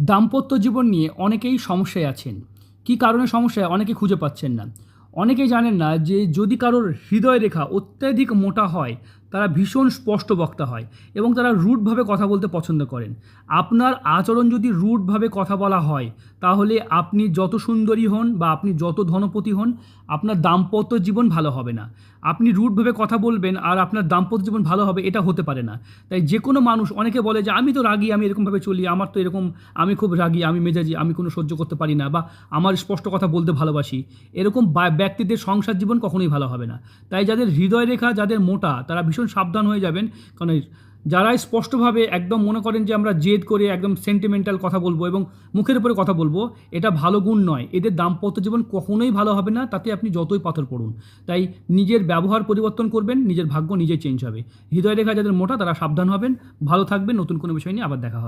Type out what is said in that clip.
দাম্পত্য জীবন নিয়ে অনেকেই সমস্যায় আছেন। কী কারণে সমস্যায় অনেকে খুঁজে পাচ্ছেন না। অনেকেই জানেন না যে যদি কারোর হৃদয় রেখা অত্যাধিক মোটা হয়, তারা ভীষণ স্পষ্ট বক্তা হয় এবং তারা রুডভাবে কথা বলতে পছন্দ করেন। আপনার আচরণ যদি রুডভাবে কথা বলা হয়, তাহলে আপনি যত সুন্দরী হন বা আপনি যত ধনপতি হন, আপনার দাম্পত্য জীবন ভালো হবে না। আপনি রুডভাবে কথা বলবেন আর আপনার দাম্পত্য জীবন ভালো হবে, এটা হতে পারে না। তাই যে কোনো মানুষ, অনেকে বলে যে আমি তো রাগী, আমি এরকমভাবে চলি, আমার তো এরকম, আমি খুব রাগী, আমি মেজাজি, আমি কোনো সহ্য করতে পারি না, বা আমার স্পষ্ট কথা বলতে ভালোবাসি। এরকম ব্যক্তিদের সংসার জীবন কখনোই ভালো হবে না। তাই যাদের হৃদয় রেখা, যাদের মোটা, তারা ভীষণ সাবধান হয়ে যাবেন। কারণ যারা স্পষ্টভাবে একদম মনে করেন যে আমরা জেদ করে একদম সেন্টিমেন্টাল কথা বলবো এবং মুখের উপরে কথা বলবো, এটা ভালো গুণ নয়। এদের দাম্পত্য জীবন কখনোই ভালো হবে না, তাতে আপনি যতই পাথর পড়ুন। তাই নিজের ব্যবহার পরিবর্তন করবেন, নিজের ভাগ্য নিজে চেঞ্জ হবে। হৃদয় রেখা যাদের মোটা, তারা সাবধান হবেন, ভালো থাকবেন। নতুন কোনো বিষয় নিয়ে আবার দেখা হবে।